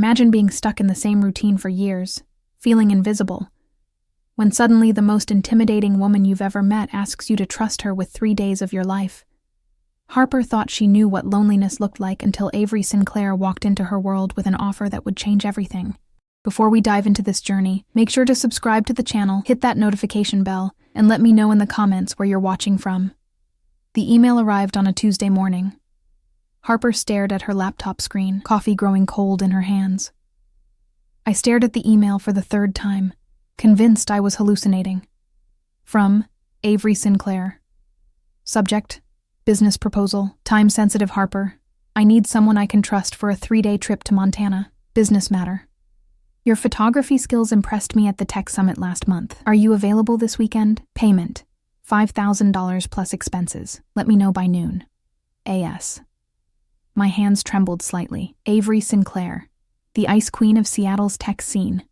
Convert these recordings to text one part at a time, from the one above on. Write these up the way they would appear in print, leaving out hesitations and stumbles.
Imagine being stuck in the same routine for years, feeling invisible, when suddenly the most intimidating woman you've ever met asks you to trust her with 3 days of your life. Harper thought she knew what loneliness looked like until Avery Sinclair walked into her world with an offer that would change everything. Before we dive into this journey, make sure to subscribe to the channel, hit that notification bell, and let me know in the comments where you're watching from. The email arrived on a Tuesday morning. Harper stared at her laptop screen, coffee growing cold in her hands. I stared at the email for the third time, convinced I was hallucinating. From Avery Sinclair. Subject: business proposal. Time-sensitive Harper. I need someone I can trust for a 3-day trip to Montana. Business matter. Your photography skills impressed me at the tech summit last month. Are you available this weekend? Payment: $5,000 plus expenses. Let me know by noon. A.S. My hands trembled slightly. Avery Sinclair, the ice queen of Seattle's tech scene.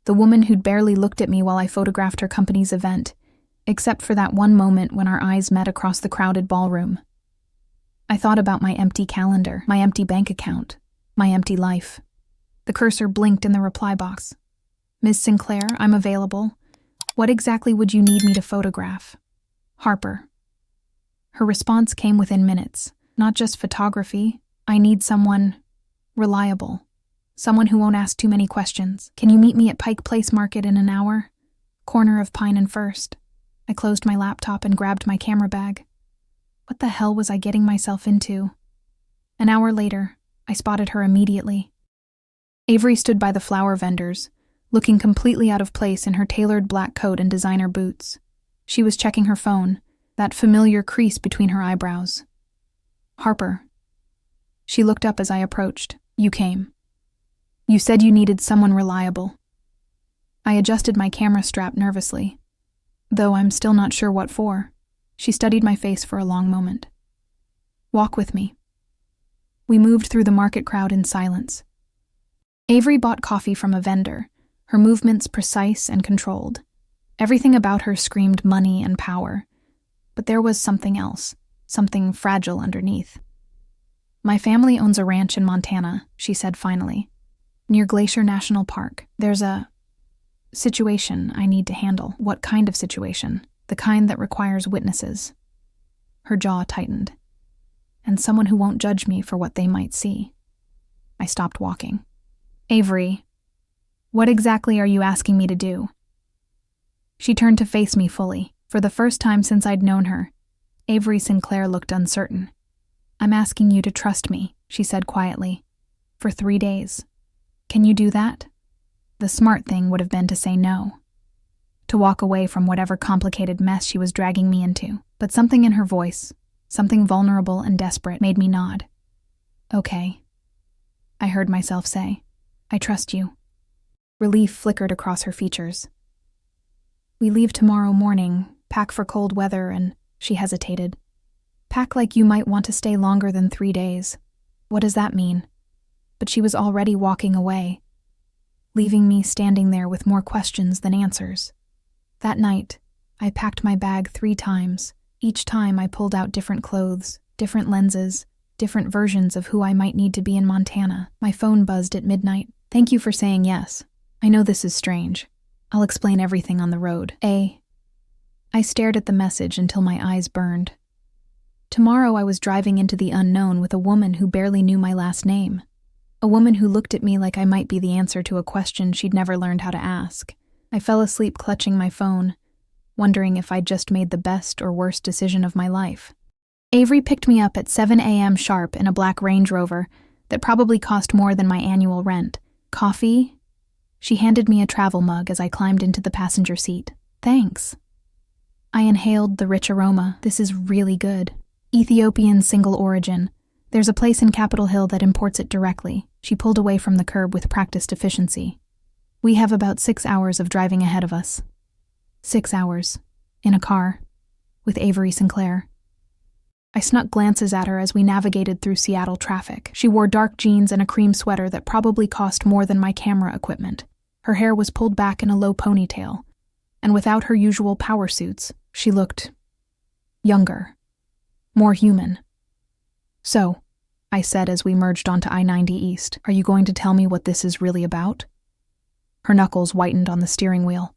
The woman who'd barely looked at me while I photographed her company's event, except for that one moment when our eyes met across the crowded ballroom. I thought about my empty calendar, my empty bank account, my empty life. The cursor blinked in the reply box. Ms. Sinclair, I'm available. What exactly would you need me to photograph? Harper. Her response came within minutes. Not just photography. I need someone reliable. Someone who won't ask too many questions. Can you meet me at Pike Place Market in an hour? Corner of Pine and First. I closed my laptop and grabbed my camera bag. What the hell was I getting myself into? An hour later, I spotted her immediately. Avery stood by the flower vendors, looking completely out of place in her tailored black coat and designer boots. She was checking her phone, that familiar crease between her eyebrows. Harper. She looked up as I approached. You came. You said you needed someone reliable. I adjusted my camera strap nervously, though I'm still not sure what for. She studied my face for a long moment. Walk with me. We moved through the market crowd in silence. Avery bought coffee from a vendor, her movements precise and controlled. Everything about her screamed money and power, but there was something else, something fragile underneath. My family owns a ranch in Montana, she said finally. Near Glacier National Park. There's a situation I need to handle. What kind of situation? The kind that requires witnesses. Her jaw tightened. And someone who won't judge me for what they might see. I stopped walking. Avery, what exactly are you asking me to do? She turned to face me fully. For the first time since I'd known her, Avery Sinclair looked uncertain. I'm asking you to trust me, she said quietly. For 3 days. Can you do that? The smart thing would have been to say no. To walk away from whatever complicated mess she was dragging me into. But something in her voice, something vulnerable and desperate, made me nod. Okay. I heard myself say. I trust you. Relief flickered across her features. We leave tomorrow morning, pack for cold weather, and she hesitated. Pack like you might want to stay longer than 3 days. What does that mean? But she was already walking away, leaving me standing there with more questions than answers. That night, I packed my bag 3 times. Each time I pulled out different clothes, different lenses, different versions of who I might need to be in Montana. My phone buzzed at midnight. Thank you for saying yes. I know this is strange. I'll explain everything on the road. I stared at the message until my eyes burned. Tomorrow I was driving into the unknown with a woman who barely knew my last name. A woman who looked at me like I might be the answer to a question she'd never learned how to ask. I fell asleep clutching my phone, wondering if I'd just made the best or worst decision of my life. Avery picked me up at 7 a.m. sharp in a black Range Rover that probably cost more than my annual rent. Coffee? She handed me a travel mug as I climbed into the passenger seat. Thanks. I inhaled the rich aroma. This is really good. Ethiopian single origin. There's a place in Capitol Hill that imports it directly. She pulled away from the curb with practiced efficiency. We have about 6 hours of driving ahead of us. 6 hours. In a car. With Avery Sinclair. I snuck glances at her as we navigated through Seattle traffic. She wore dark jeans and a cream sweater that probably cost more than my camera equipment. Her hair was pulled back in a low ponytail, and without her usual power suits, she looked younger, more human. So, I said as we merged onto I-90 East. Are you going to tell me what this is really about? Her knuckles whitened on the steering wheel.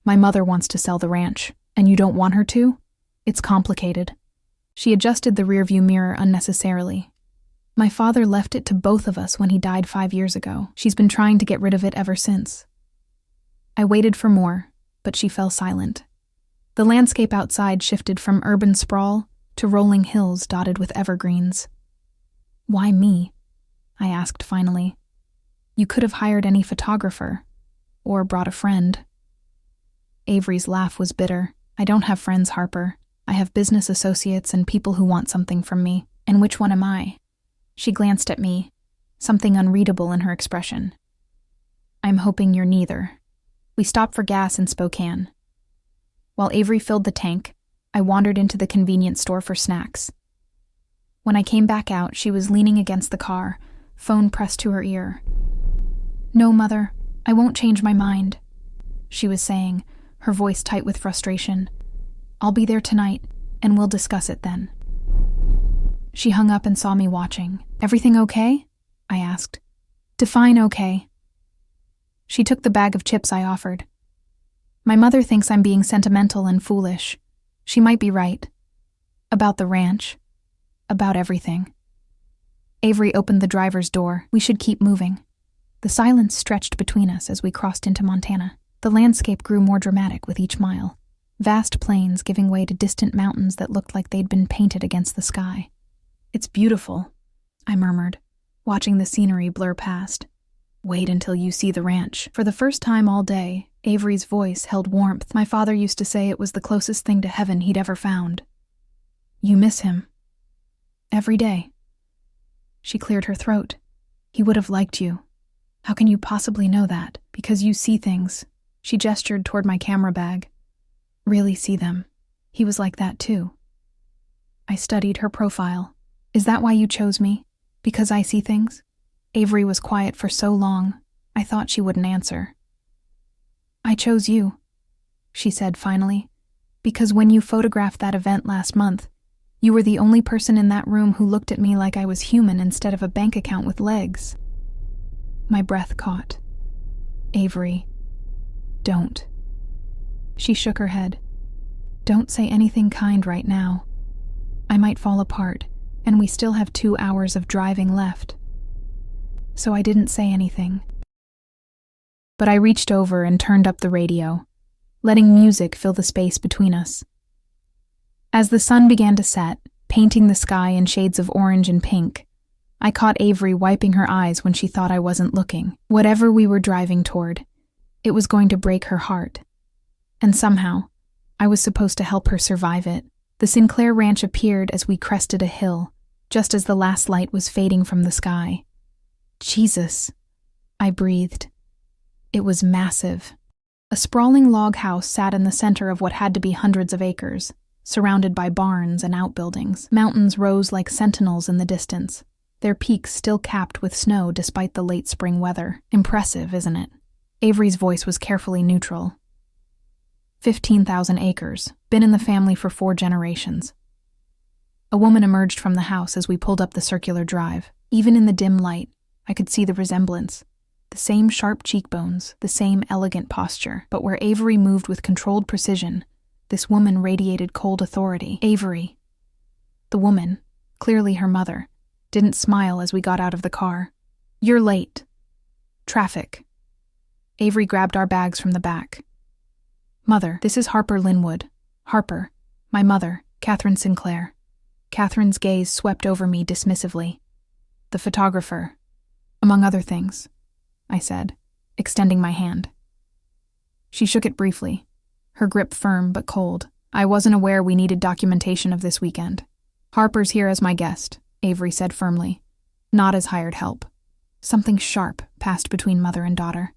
My mother wants to sell the ranch, and you don't want her to? It's complicated. She adjusted the rearview mirror unnecessarily. My father left it to both of us when he died 5 years ago. She's been trying to get rid of it ever since. I waited for more, but she fell silent. The landscape outside shifted from urban sprawl to rolling hills dotted with evergreens. Why me? I asked finally. You could have hired any photographer, or brought a friend. Avery's laugh was bitter. I don't have friends, Harper. I have business associates and people who want something from me. And which one am I? She glanced at me, something unreadable in her expression. I'm hoping you're neither. We stopped for gas in Spokane. While Avery filled the tank, I wandered into the convenience store for snacks. When I came back out, she was leaning against the car, phone pressed to her ear. No, Mother, I won't change my mind, she was saying, her voice tight with frustration. I'll be there tonight, and we'll discuss it then. She hung up and saw me watching. Everything okay? I asked. Define okay. She took the bag of chips I offered. My mother thinks I'm being sentimental and foolish. She might be right. About the ranch. About everything. Avery opened the driver's door. We should keep moving. The silence stretched between us as we crossed into Montana. The landscape grew more dramatic with each mile. Vast plains giving way to distant mountains that looked like they'd been painted against the sky. It's beautiful, I murmured, watching the scenery blur past. Wait until you see the ranch. For the first time all day, Avery's voice held warmth. My father used to say it was the closest thing to heaven he'd ever found. You miss him. Every day. She cleared her throat. He would have liked you. How can you possibly know that? Because you see things. She gestured toward my camera bag. Really see them. He was like that too. I studied her profile. Is that why you chose me? Because I see things? Avery was quiet for so long, I thought she wouldn't answer. I chose you, she said finally, because when you photographed that event last month, you were the only person in that room who looked at me like I was human instead of a bank account with legs. My breath caught. Avery, don't. She shook her head. Don't say anything kind right now. I might fall apart, and we still have 2 hours of driving left. So I didn't say anything. But I reached over and turned up the radio, letting music fill the space between us. As the sun began to set, painting the sky in shades of orange and pink, I caught Avery wiping her eyes when she thought I wasn't looking. Whatever we were driving toward, it was going to break her heart. And somehow, I was supposed to help her survive it. The Sinclair ranch appeared as we crested a hill, just as the last light was fading from the sky. Jesus, I breathed. It was massive. A sprawling log house sat in the center of what had to be hundreds of acres, surrounded by barns and outbuildings. Mountains rose like sentinels in the distance, their peaks still capped with snow despite the late spring weather. Impressive, isn't it? Avery's voice was carefully neutral. 15,000 acres, been in the family for 4 generations. A woman emerged from the house as we pulled up the circular drive. Even in the dim light, I could see the resemblance. The same sharp cheekbones, the same elegant posture, but where Avery moved with controlled precision, this woman radiated cold authority. Avery. The woman, clearly her mother, didn't smile as we got out of the car. You're late. Traffic. Avery grabbed our bags from the back. Mother, this is Harper Linwood. Harper, my mother, Catherine Sinclair. Catherine's gaze swept over me dismissively. The photographer. Among other things, I said, extending my hand. She shook it briefly, her grip firm but cold. I wasn't aware we needed documentation of this weekend. Harper's here as my guest, Avery said firmly, not as hired help. Something sharp passed between mother and daughter.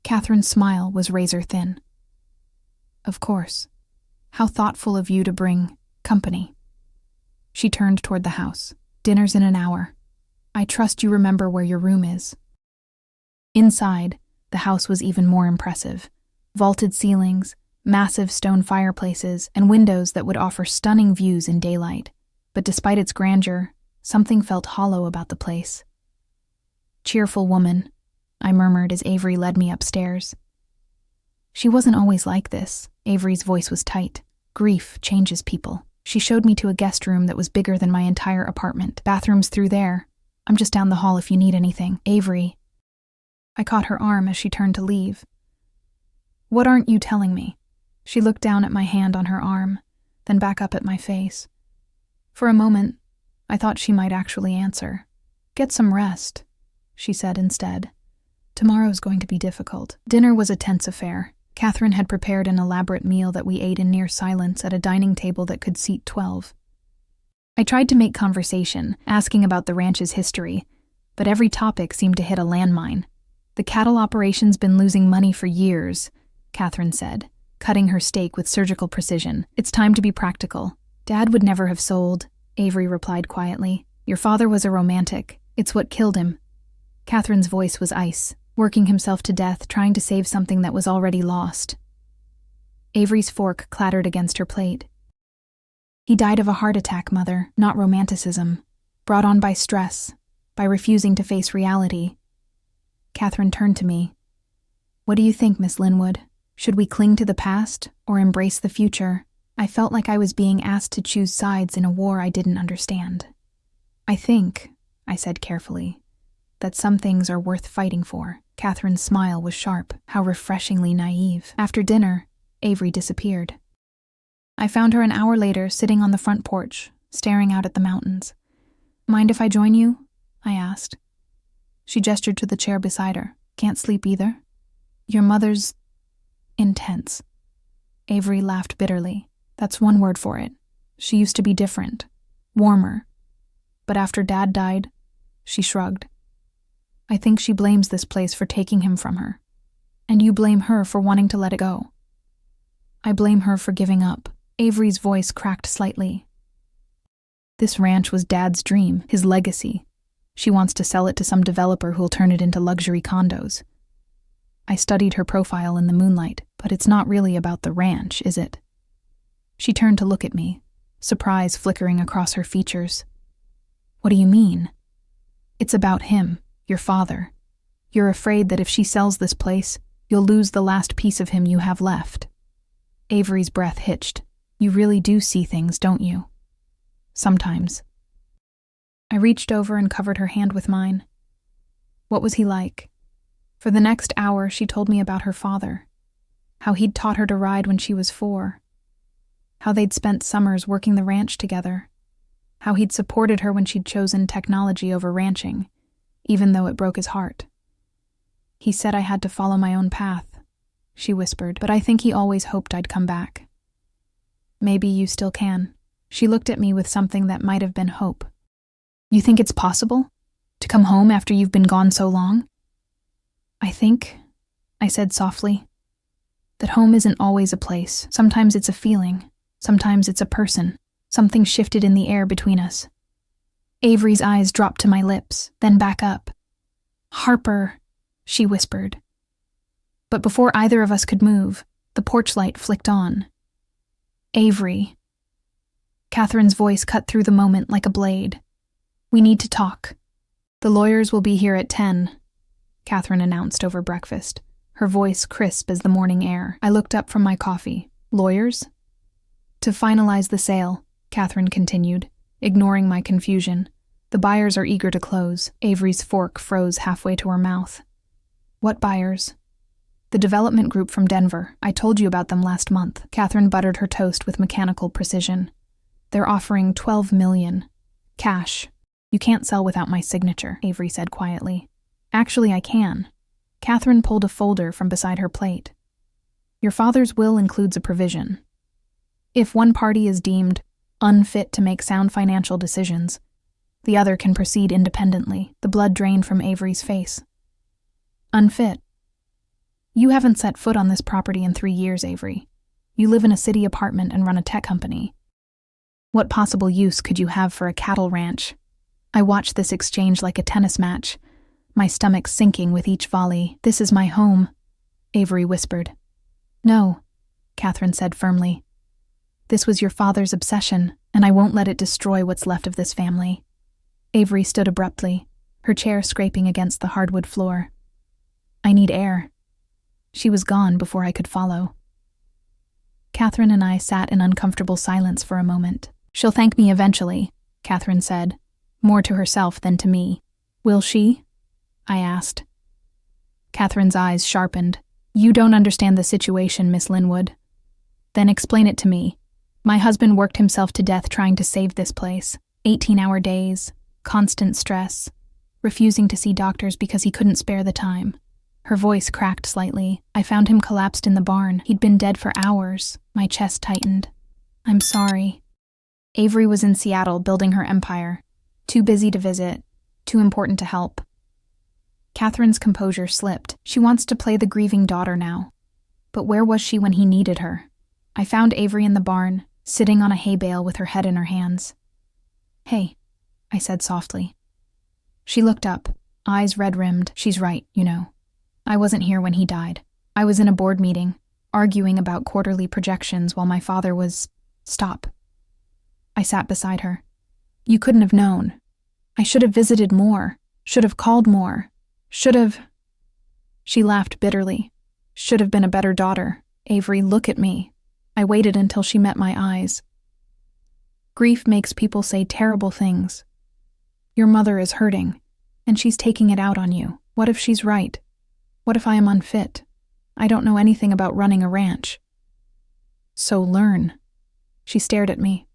Catherine's smile was razor thin. Of course. How thoughtful of you to bring company. She turned toward the house. Dinner's in an hour. I trust you remember where your room is. Inside, the house was even more impressive. Vaulted ceilings, massive stone fireplaces, and windows that would offer stunning views in daylight. But despite its grandeur, Something felt hollow about the place. "Cheerful woman," I murmured as Avery led me upstairs. She wasn't always like this. Avery's voice was tight. Grief changes people. She showed me to a guest room that was bigger than my entire apartment. "Bathroom's through there. I'm just down the hall if you need anything." "Avery." I caught her arm as she turned to leave. "What aren't you telling me?" She looked down at my hand on her arm, then back up at my face. For a moment, I thought she might actually answer. "Get some rest," she said instead. "Tomorrow's going to be difficult." Dinner was a tense affair. Catherine had prepared an elaborate meal that we ate in near silence at a dining table that could seat 12. I tried to make conversation, asking about the ranch's history, but every topic seemed to hit a landmine. "The cattle operation's been losing money for years," Catherine said, cutting her steak with surgical precision. "It's time to be practical." "Dad would never have sold," Avery replied quietly. "Your father was a romantic. It's what killed him." Catherine's voice was ice, working himself to death trying to save something that was already lost. Avery's fork clattered against her plate. "He died of a heart attack, Mother, not romanticism. Brought on by stress, by refusing to face reality." Catherine turned to me. "What do you think, Miss Linwood? Should we cling to the past or embrace the future?" I felt like I was being asked to choose sides in a war I didn't understand. "I think," I said carefully, "that some things are worth fighting for." Catherine's smile was sharp, how refreshingly naive. After dinner, Avery disappeared. I found her an hour later sitting on the front porch, staring out at the mountains. "Mind if I join you?" I asked. She gestured to the chair beside her. "Can't sleep either?" "Your mother's intense." Avery laughed bitterly. "That's one word for it. She used to be different, warmer. But after Dad died," she shrugged. "I think she blames this place for taking him from her. And you blame her for wanting to let it go." "I blame her for giving up." Avery's voice cracked slightly. "This ranch was Dad's dream, his legacy. She wants to sell it to some developer who'll turn it into luxury condos." I studied her profile in the moonlight. "But it's not really about the ranch, is it?" She turned to look at me, surprise flickering across her features. "What do you mean?" "It's about him, your father. You're afraid that if she sells this place, you'll lose the last piece of him you have left." Avery's breath hitched. "You really do see things, don't you?" "Sometimes." I reached over and covered her hand with mine. "What was he like?" For the next hour, she told me about her father, how he'd taught her to ride when she was 4, how they'd spent summers working the ranch together, how he'd supported her when she'd chosen technology over ranching, even though it broke his heart. "He said I had to follow my own path," she whispered, "but I think he always hoped I'd come back." "Maybe you still can." She looked at me with something that might have been hope. "You think it's possible? To come home after you've been gone so long?" "I think," I said softly, "that home isn't always a place. Sometimes it's a feeling. Sometimes it's a person. Something shifted in the air between us." Avery's eyes dropped to my lips, then back up. "Harper," she whispered. But before either of us could move, the porch light flicked on. "Avery." Catherine's voice cut through the moment like a blade. "We need to talk. The lawyers will be here at 10, Catherine announced over breakfast, her voice crisp as the morning air. I looked up from my coffee. "Lawyers?" "To finalize the sale," Catherine continued, ignoring my confusion. "The buyers are eager to close." Avery's fork froze halfway to her mouth. "What buyers?" "The development group from Denver. I told you about them last month." Catherine buttered her toast with mechanical precision. "They're offering $12 million. Cash. You can't sell without my signature," Avery said quietly. "Actually, I can." Catherine pulled a folder from beside her plate. "Your father's will includes a provision. If one party is deemed unfit to make sound financial decisions, the other can proceed independently." The blood drained from Avery's face. "Unfit? You haven't set foot on this property in 3 years, Avery. You live in a city apartment and run a tech company. What possible use could you have for a cattle ranch?" I watched this exchange like a tennis match, my stomach sinking with each volley. "This is my home," Avery whispered. "No," Catherine said firmly. "This was your father's obsession, and I won't let it destroy what's left of this family." Avery stood abruptly, her chair scraping against the hardwood floor. I need air. She was gone before I could follow. Catherine and I sat in uncomfortable silence for a moment. She'll thank me eventually, Catherine said, more to herself than to me. Will she? I asked. Catherine's eyes sharpened. You don't understand the situation, Miss Linwood. Then explain it to me. My husband worked himself to death trying to save this place. 18-hour days, constant stress, refusing to see doctors because he couldn't spare the time. Her voice cracked slightly. I found him collapsed in the barn. He'd been dead for hours. My chest tightened. I'm sorry. Avery was in Seattle building her empire. Too busy to visit. Too important to help. Catherine's composure slipped. She wants to play the grieving daughter now. But where was she when he needed her? I found Avery in the barn, sitting on a hay bale with her head in her hands. Hey, I said softly. She looked up, eyes red-rimmed. She's right, you know. I wasn't here when he died. I was in a board meeting, arguing about quarterly projections while my father was... Stop. I sat beside her. You couldn't have known. I should have visited more, should have called more, should have... She laughed bitterly. Should have been a better daughter. Avery, look at me. I waited until she met my eyes. Grief makes people say terrible things. Your mother is hurting, and she's taking it out on you. What if she's right? What if I am unfit? I don't know anything about running a ranch. So learn. She stared at me.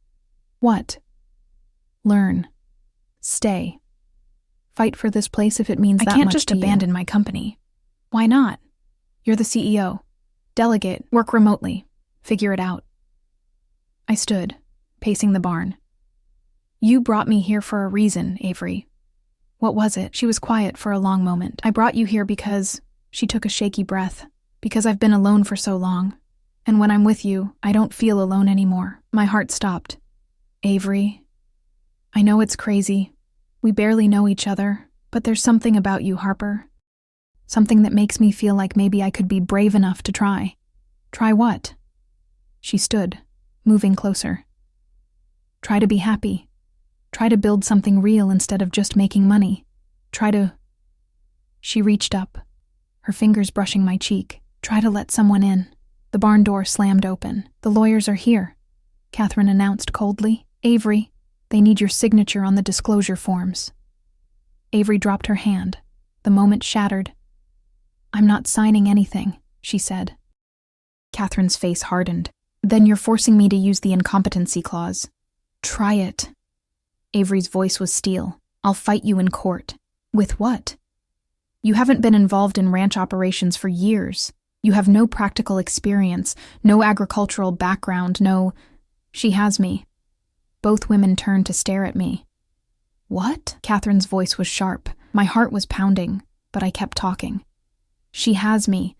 What? Learn. Stay. Fight for this place if it means that much to you. I can't just abandon my company. Why not? You're the CEO. Delegate, work remotely. Figure it out. I stood, pacing the barn. You brought me here for a reason, Avery. What was it? She was quiet for a long moment. I brought you here because... She took a shaky breath. Because I've been alone for so long. And when I'm with you, I don't feel alone anymore. My heart stopped. Avery, I know it's crazy. We barely know each other, but there's something about you, Harper. Something that makes me feel like maybe I could be brave enough to try. Try what? She stood, moving closer. Try to be happy. Try to build something real instead of just making money. Try to... She reached up, her fingers brushing my cheek. Try to let someone in. The barn door slammed open. The lawyers are here, Catherine announced coldly. Avery, they need your signature on the disclosure forms. Avery dropped her hand. The moment shattered. I'm not signing anything, she said. Catherine's face hardened. Then you're forcing me to use the incompetency clause. Try it. Avery's voice was steel. I'll fight you in court. With what? You haven't been involved in ranch operations for years. You have no practical experience, no agricultural background, no... She has me. Both women turned to stare at me. What? Catherine's voice was sharp. My heart was pounding, but I kept talking. She has me.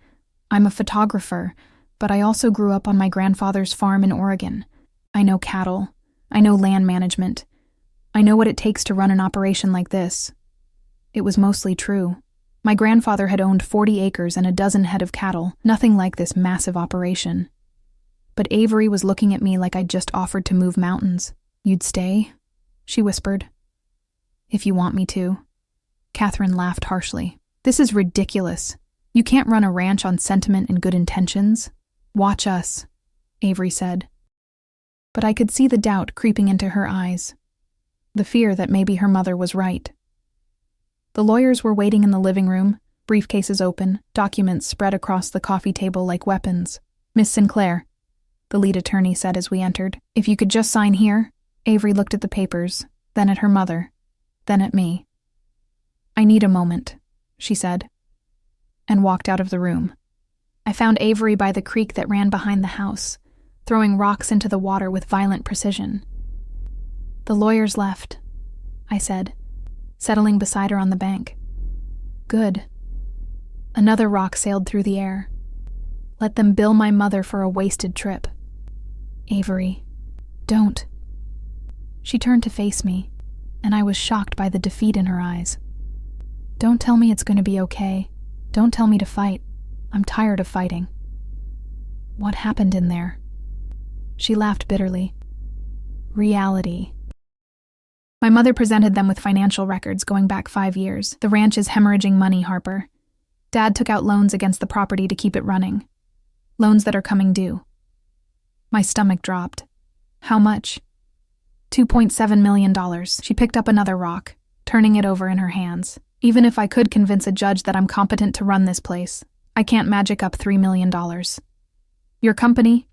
I'm a photographer, but I also grew up on my grandfather's farm in Oregon. I know cattle. I know land management. I know what it takes to run an operation like this. It was mostly true. My grandfather had owned 40 acres and a dozen head of cattle, nothing like this massive operation. But Avery was looking at me like I'd just offered to move mountains. You'd stay? She whispered. If you want me to. Catherine laughed harshly. This is ridiculous. You can't run a ranch on sentiment and good intentions. Watch us, Avery said. But I could see the doubt creeping into her eyes. The fear that maybe her mother was right. The lawyers were waiting in the living room, briefcases open, documents spread across the coffee table like weapons. Miss Sinclair, the lead attorney said as we entered, if you could just sign here. Avery looked at the papers, then at her mother, then at me. I need a moment, she said, and walked out of the room. I found Avery by the creek that ran behind the house, throwing rocks into the water with violent precision. The lawyers left, I said, settling beside her on the bank. Good. Another rock sailed through the air. Let them bill my mother for a wasted trip. Avery, don't. She turned to face me, and I was shocked by the defeat in her eyes. Don't tell me it's going to be okay. Don't tell me to fight. I'm tired of fighting. What happened in there? She laughed bitterly. Reality. My mother presented them with financial records going back 5 years. The ranch is hemorrhaging money, Harper. Dad took out loans against the property to keep it running. Loans that are coming due. My stomach dropped. How much? $2.7 million. She picked up another rock, turning it over in her hands. Even if I could convince a judge that I'm competent to run this place, I can't magic up $3 million. Your company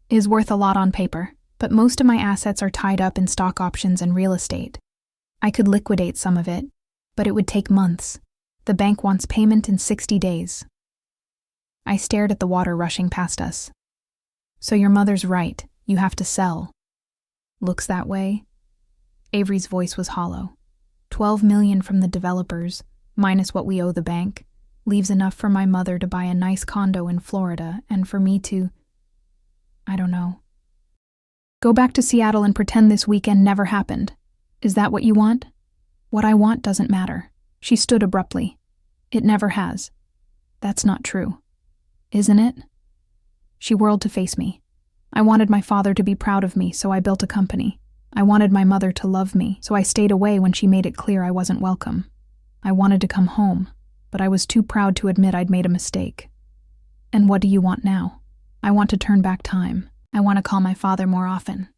is worth a lot on paper, but most of my assets are tied up in stock options and real estate. I could liquidate some of it, but it would take months. The bank wants payment in 60 days. I stared at the water rushing past us. So your mother's right, you have to sell. Looks that way. Avery's voice was hollow. $12 million from the developers, minus what we owe the bank, leaves enough for my mother to buy a nice condo in Florida and for me to, I don't know. Go back to Seattle and pretend this weekend never happened. Is that what you want? What I want doesn't matter. She stood abruptly. It never has. That's not true. Isn't it? She whirled to face me. I wanted my father to be proud of me, so I built a company. I wanted my mother to love me, so I stayed away when she made it clear I wasn't welcome. I wanted to come home, but I was too proud to admit I'd made a mistake. And what do you want now? I want to turn back time. I want to call my father more often.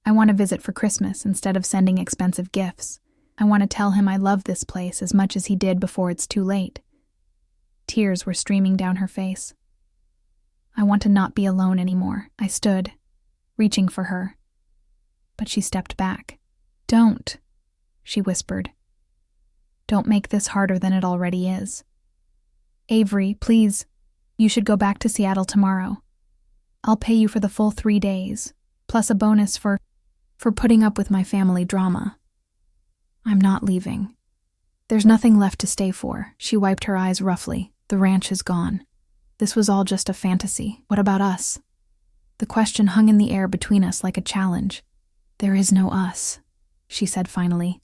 I want to visit for Christmas instead of sending expensive gifts. I want to tell him I love this place as much as he did before it's too late. Tears were streaming down her face. I want to not be alone anymore. I stood, reaching for her. But she stepped back. Don't, she whispered. Don't make this harder than it already is. Avery, please, you should go back to Seattle tomorrow. I'll pay you for the full 3 days, plus a bonus for putting up with my family drama. I'm not leaving. There's nothing left to stay for. She wiped her eyes roughly. The ranch is gone. This was all just a fantasy. What about us? The question hung in the air between us like a challenge. There is no us, she said finally.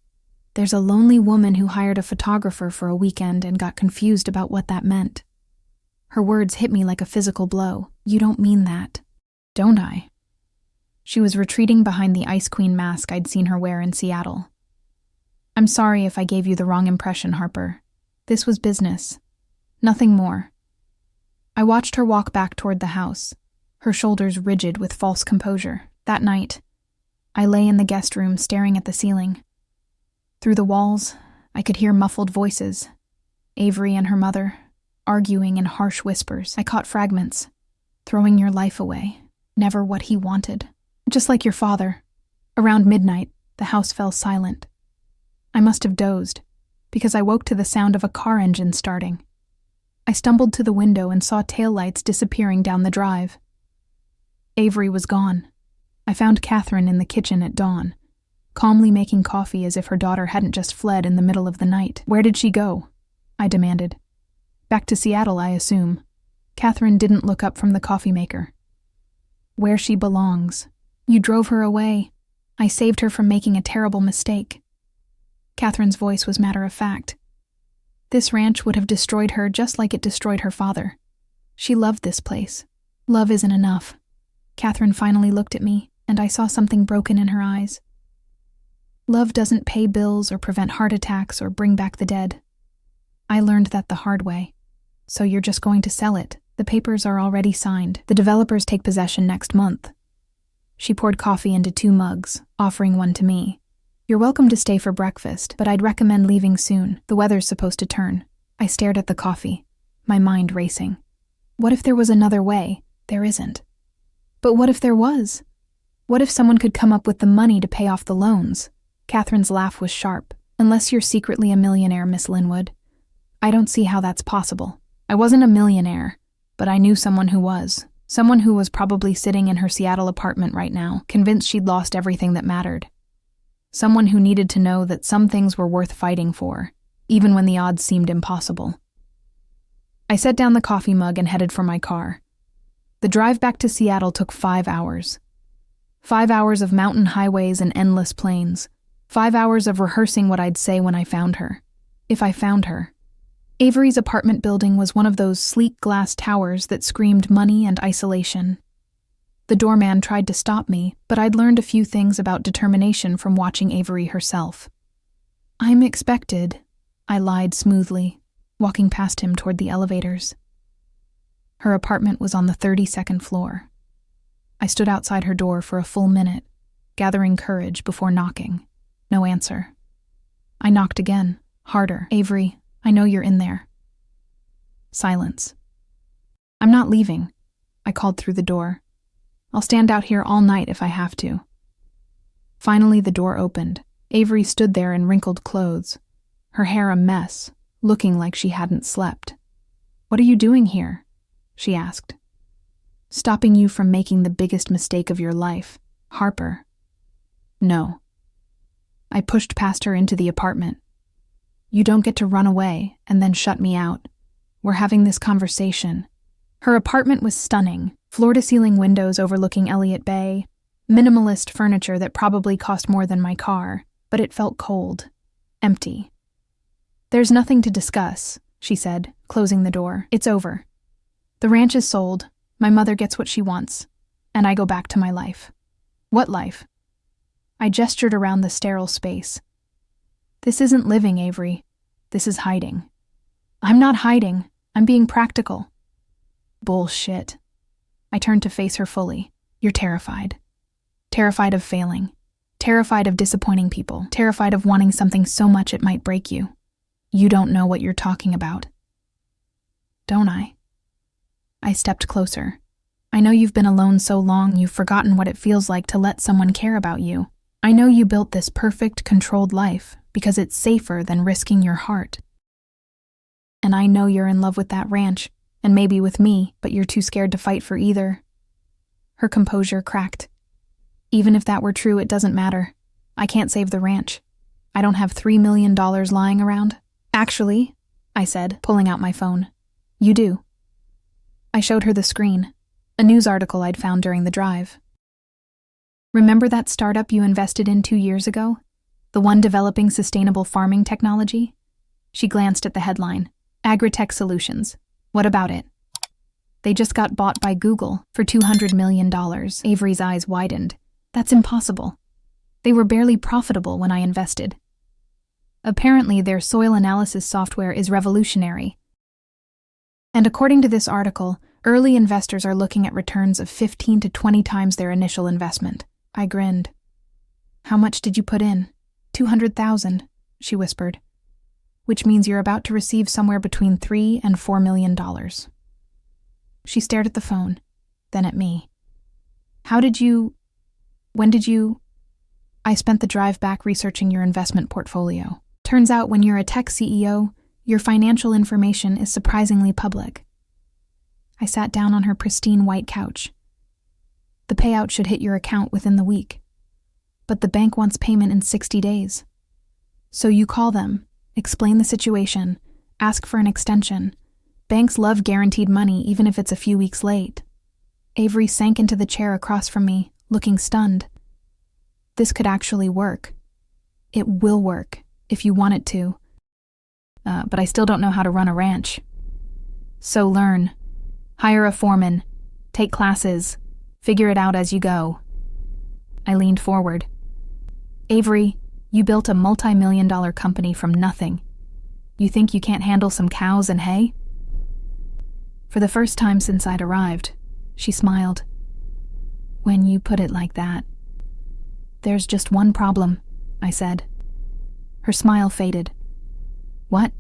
There's a lonely woman who hired a photographer for a weekend and got confused about what that meant. Her words hit me like a physical blow. You don't mean that, don't I? She was retreating behind the Ice Queen mask I'd seen her wear in Seattle. I'm sorry if I gave you the wrong impression, Harper. This was business. Nothing more. I watched her walk back toward the house, her shoulders rigid with false composure. That night, I lay in the guest room staring at the ceiling. Through the walls, I could hear muffled voices. Avery and her mother, arguing in harsh whispers. I caught fragments. Throwing your life away. Never what he wanted. Just like your father. Around midnight, the house fell silent. I must have dozed, because I woke to the sound of a car engine starting. I stumbled to the window and saw taillights disappearing down the drive. Avery was gone. I found Catherine in the kitchen at dawn, calmly making coffee as if her daughter hadn't just fled in the middle of the night. Where did she go? I demanded. Back to Seattle, I assume. Catherine didn't look up from the coffee maker. Where she belongs. You drove her away. I saved her from making a terrible mistake. Catherine's voice was matter-of-fact. This ranch would have destroyed her just like it destroyed her father. She loved this place. Love isn't enough. Catherine finally looked at me, and I saw something broken in her eyes. Love doesn't pay bills or prevent heart attacks or bring back the dead. I learned that the hard way. So you're just going to sell it. The papers are already signed. The developers take possession next month. She poured coffee into 2 mugs, offering one to me. You're welcome to stay for breakfast, but I'd recommend leaving soon. The weather's supposed to turn. I stared at the coffee, my mind racing. What if there was another way? There isn't. But what if there was? What if someone could come up with the money to pay off the loans? Catherine's laugh was sharp. Unless you're secretly a millionaire, Miss Linwood. I don't see how that's possible. I wasn't a millionaire, but I knew someone who was. Someone who was probably sitting in her Seattle apartment right now, convinced she'd lost everything that mattered. Someone who needed to know that some things were worth fighting for, even when the odds seemed impossible. I set down the coffee mug and headed for my car. The drive back to Seattle took 5 hours. 5 hours of mountain highways and endless plains. 5 hours of rehearsing what I'd say when I found her. If I found her. Avery's apartment building was one of those sleek glass towers that screamed money and isolation. The doorman tried to stop me, but I'd learned a few things about determination from watching Avery herself. "I'm expected," I lied smoothly, walking past him toward the elevators. Her apartment was on the 32nd floor. I stood outside her door for a full minute, gathering courage before knocking. No answer. I knocked again, harder. "Avery, I know you're in there." Silence. "I'm not leaving," I called through the door. "I'll stand out here all night if I have to." Finally, the door opened. Avery stood there in wrinkled clothes, her hair a mess, looking like she hadn't slept. "What are you doing here?" she asked. "Stopping you from making the biggest mistake of your life, Harper." "No." I pushed past her into the apartment. "You don't get to run away and then shut me out. We're having this conversation." Her apartment was stunning, floor-to-ceiling windows overlooking Elliott Bay, minimalist furniture that probably cost more than my car, but it felt cold, empty. "There's nothing to discuss," she said, closing the door. "It's over. The ranch is sold, my mother gets what she wants, and I go back to my life." "What life?" I gestured around the sterile space. "This isn't living, Avery. This is hiding." "I'm not hiding. I'm being practical." "Bullshit." I turned to face her fully. "You're terrified. Terrified of failing. Terrified of disappointing people. Terrified of wanting something so much it might break you. You don't know what you're talking about." "Don't I?" I stepped closer. "I know you've been alone so long you've forgotten what it feels like to let someone care about you. I know you built this perfect, controlled life because it's safer than risking your heart. And I know you're in love with that ranch, and maybe with me, but you're too scared to fight for either." Her composure cracked. "Even if that were true, it doesn't matter. I can't save the ranch. I don't have $3 million lying around." "Actually," I said, pulling out my phone, "you do." I showed her the screen, a news article I'd found during the drive. "Remember that startup you invested in 2 years ago? The one developing sustainable farming technology?" She glanced at the headline, "Agritech Solutions. What about it?" "They just got bought by Google for $200 million. Avery's eyes widened. "That's impossible. They were barely profitable when I invested." "Apparently their soil analysis software is revolutionary. And according to this article, early investors are looking at returns of 15 to 20 times their initial investment." I grinned. "How much did you put in?" $200,000, she whispered. "Which means you're about to receive somewhere between $3 and $4 million. She stared at the phone, then at me. When did you? "I spent the drive back researching your investment portfolio. Turns out when you're a tech CEO, your financial information is surprisingly public." I sat down on her pristine white couch. "The payout should hit your account within the week. But the bank wants payment in 60 days. So you call them, explain the situation, ask for an extension. Banks love guaranteed money even if it's a few weeks late." Avery sank into the chair across from me, looking stunned. "This could actually work. It will work, if you want it to. But I still don't know how to run a ranch." "So learn. Hire a foreman. Take classes. Figure it out as you go." I leaned forward. "Avery, you built a multi-million-dollar company from nothing. You think you can't handle some cows and hay?" For the first time since I'd arrived, she smiled. "When you put it like that." "There's just one problem," I said. Her smile faded. "What?"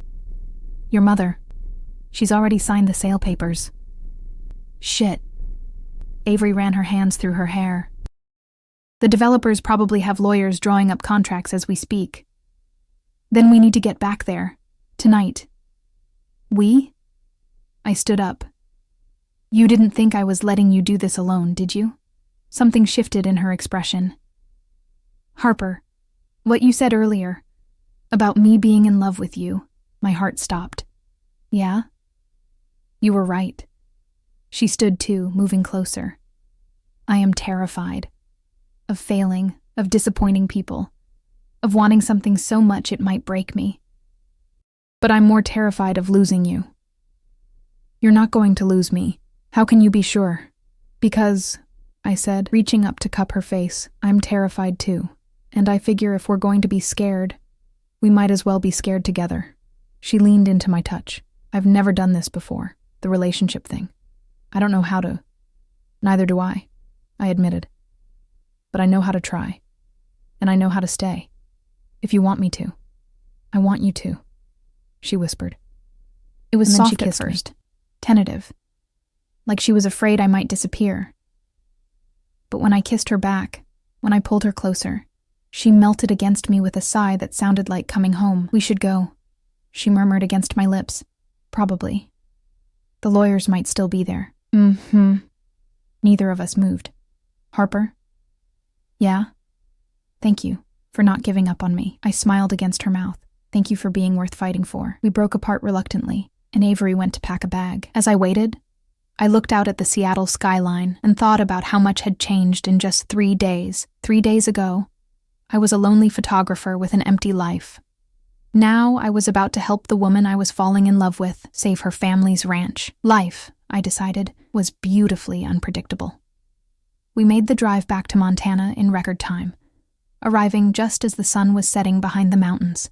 "Your mother. She's already signed the sale papers." "Shit." Avery ran her hands through her hair. "The developers probably have lawyers drawing up contracts as we speak. Then we need to get back there. Tonight." "We?" I stood up. "You didn't think I was letting you do this alone, did you?" Something shifted in her expression. "Harper, what you said earlier, about me being in love with you," my heart stopped. "Yeah?" "You were right." She stood too, moving closer. "I am terrified. Of failing, of disappointing people, of wanting something so much it might break me. But I'm more terrified of losing you." "You're not going to lose me. How can you be sure?" "Because I said, reaching up to cup her face. I'm terrified too. And I figure if we're going to be scared, we might as well be scared together. She leaned into my touch. I've never done this before, the relationship thing. I don't know how to. Neither do I admitted. But I know how to try. And I know how to stay. If you want me to. I want you to, she whispered. It was soft at first, tentative, like she was afraid I might disappear. But when I kissed her back, when I pulled her closer, she melted against me with a sigh that sounded like coming home. We should go, she murmured against my lips. Probably. The lawyers might still be there. Neither of us moved. Harper? Yeah? Thank you for not giving up on me. I smiled against her mouth. Thank you for being worth fighting for. We broke apart reluctantly, and Avery went to pack a bag. As I waited, I looked out at the Seattle skyline and thought about how much had changed in just 3 days. 3 days ago, I was a lonely photographer with an empty life. Now I was about to help the woman I was falling in love with save her family's ranch. Life, I decided, was beautifully unpredictable. We made the drive back to Montana in record time, arriving just as the sun was setting behind the mountains.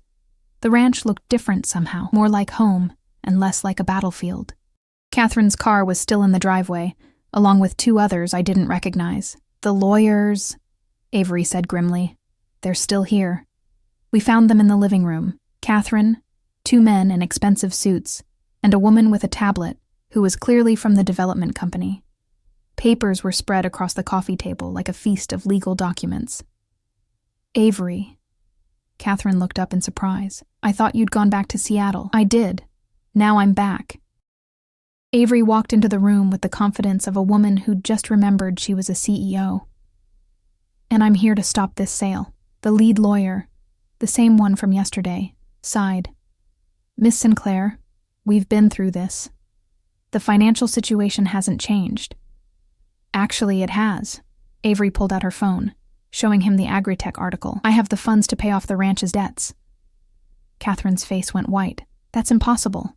The ranch looked different somehow, more like home and less like a battlefield. Catherine's car was still in the driveway, along with 2 others I didn't recognize. The lawyers, Avery said grimly. They're still here. We found them in the living room. Catherine, 2 men in expensive suits, and a woman with a tablet who was clearly from the development company. Papers were spread across the coffee table like a feast of legal documents. Avery. Catherine looked up in surprise. I thought you'd gone back to Seattle. I did. Now I'm back. Avery walked into the room with the confidence of a woman who'd just remembered she was a CEO. And I'm here to stop this sale. The lead lawyer, the same one from yesterday, sighed. Miss Sinclair, we've been through this. The financial situation hasn't changed. Actually, it has. Avery pulled out her phone, showing him the Agritech article. I have the funds to pay off the ranch's debts. Catherine's face went white. That's impossible.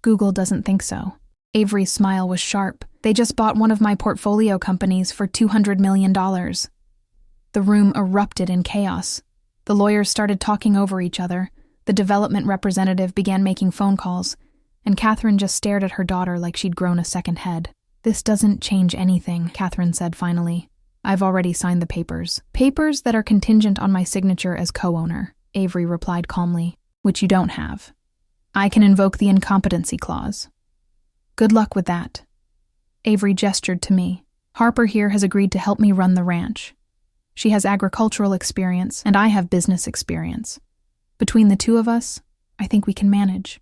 Google doesn't think so. Avery's smile was sharp. They just bought one of my portfolio companies for $200 million. The room erupted in chaos. The lawyers started talking over each other. The development representative began making phone calls, and Catherine just stared at her daughter like she'd grown a second head. This doesn't change anything, Catherine said finally. I've already signed the papers. Papers that are contingent on my signature as co-owner, Avery replied calmly, which you don't have. I can invoke the incompetency clause. Good luck with that. Avery gestured to me. Harper here has agreed to help me run the ranch. She has agricultural experience, and I have business experience. Between the 2 of us, I think we can manage.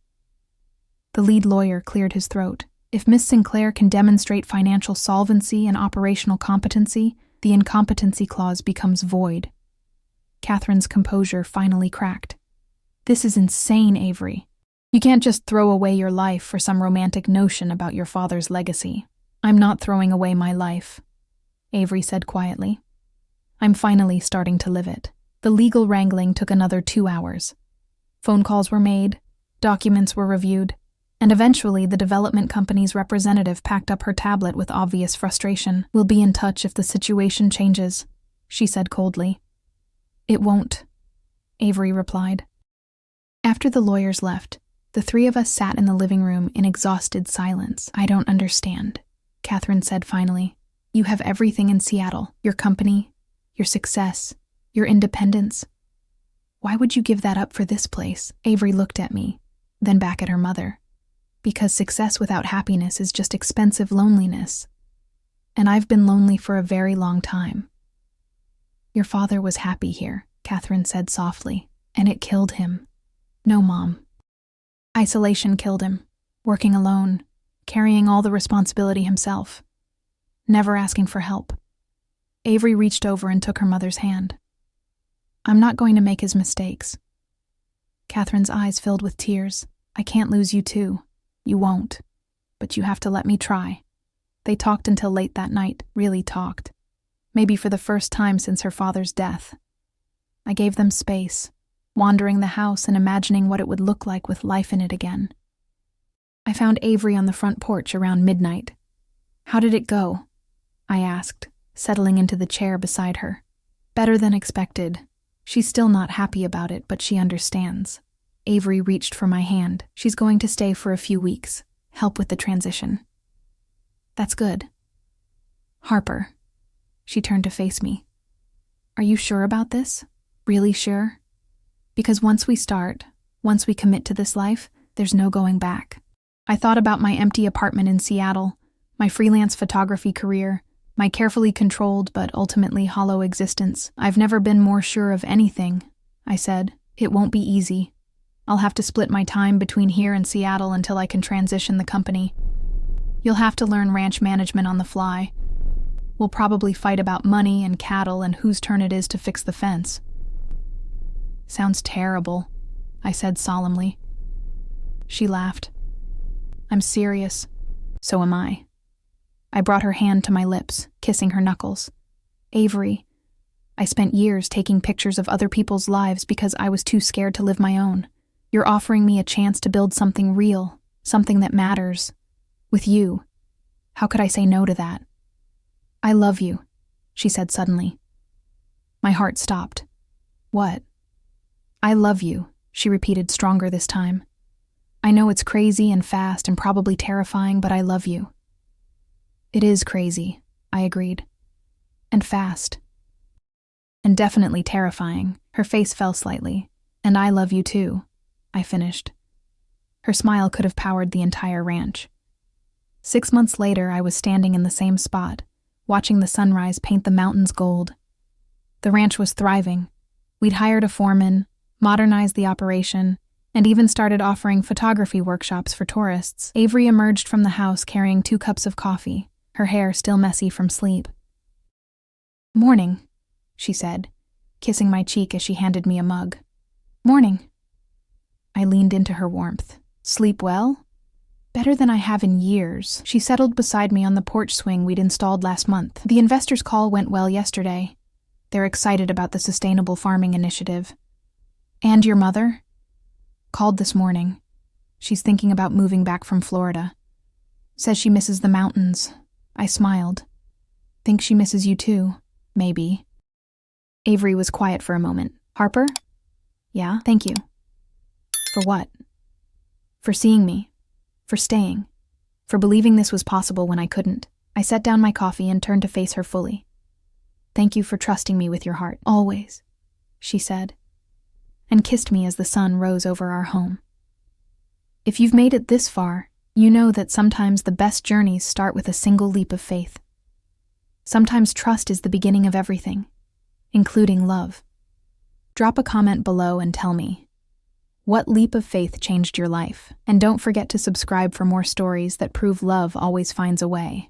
The lead lawyer cleared his throat. If Miss Sinclair can demonstrate financial solvency and operational competency, the incompetency clause becomes void. Catherine's composure finally cracked. This is insane, Avery. You can't just throw away your life for some romantic notion about your father's legacy. I'm not throwing away my life, Avery said quietly. I'm finally starting to live it. The legal wrangling took another 2 hours. Phone calls were made, documents were reviewed, and eventually the development company's representative packed up her tablet with obvious frustration. We'll be in touch if the situation changes, she said coldly. It won't, Avery replied. After the lawyers left, the 3 of us sat in the living room in exhausted silence. I don't understand, Catherine said finally. You have everything in Seattle, your company, your success, your independence. Why would you give that up for this place? Avery looked at me, then back at her mother. Because success without happiness is just expensive loneliness. And I've been lonely for a very long time. Your father was happy here, Catherine said softly, and it killed him. No, Mom. Isolation killed him, working alone, carrying all the responsibility himself, never asking for help. Avery reached over and took her mother's hand. I'm not going to make his mistakes. Catherine's eyes filled with tears. I can't lose you too. You won't. But you have to let me try. They talked until late that night, really talked. Maybe for the first time since her father's death. I gave them space, wandering the house and imagining what it would look like with life in it again. I found Avery on the front porch around midnight. How did it go? I asked, settling into the chair beside her. Better than expected. She's still not happy about it, but she understands. Avery reached for my hand. She's going to stay for a few weeks, help with the transition. That's good. Harper. She turned to face me. Are you sure about this? Really sure? Because once we commit to this life, there's no going back. I thought about my empty apartment in Seattle, my freelance photography career, my carefully controlled but ultimately hollow existence. I've never been more sure of anything, I said. It won't be easy. I'll have to split my time between here and Seattle until I can transition the company. You'll have to learn ranch management on the fly. We'll probably fight about money and cattle and whose turn it is to fix the fence. Sounds terrible, I said solemnly. She laughed. I'm serious. So am I. I brought her hand to my lips, kissing her knuckles. Avery, I spent years taking pictures of other people's lives because I was too scared to live my own. You're offering me a chance to build something real, something that matters. With you. How could I say no to that? I love you, she said suddenly. My heart stopped. What? I love you, she repeated stronger this time. I know it's crazy and fast and probably terrifying, but I love you. It is crazy, I agreed. And fast. And definitely terrifying. Her face fell slightly. And I love you too, I finished. Her smile could have powered the entire ranch. 6 months later, I was standing in the same spot, watching the sunrise paint the mountains gold. The ranch was thriving. We'd hired a foreman, modernized the operation, and even started offering photography workshops for tourists. Avery emerged from the house carrying 2 cups of coffee, her hair still messy from sleep. Morning, she said, kissing my cheek as she handed me a mug. Morning. I leaned into her warmth. Sleep well? Better than I have in years. She settled beside me on the porch swing we'd installed last month. The investors' call went well yesterday. They're excited about the sustainable farming initiative. And your mother? Called this morning. She's thinking about moving back from Florida. Says she misses the mountains. I smiled. Think she misses you too. Maybe. Avery was quiet for a moment. Harper? Yeah? Thank you. For what? For seeing me. For staying. For believing this was possible when I couldn't. I set down my coffee and turned to face her fully. Thank you for trusting me with your heart. Always, she said, and kissed me as the sun rose over our home. If you've made it this far, you know that sometimes the best journeys start with a single leap of faith. Sometimes trust is the beginning of everything, including love. Drop a comment below and tell me, what leap of faith changed your life? And don't forget to subscribe for more stories that prove love always finds a way.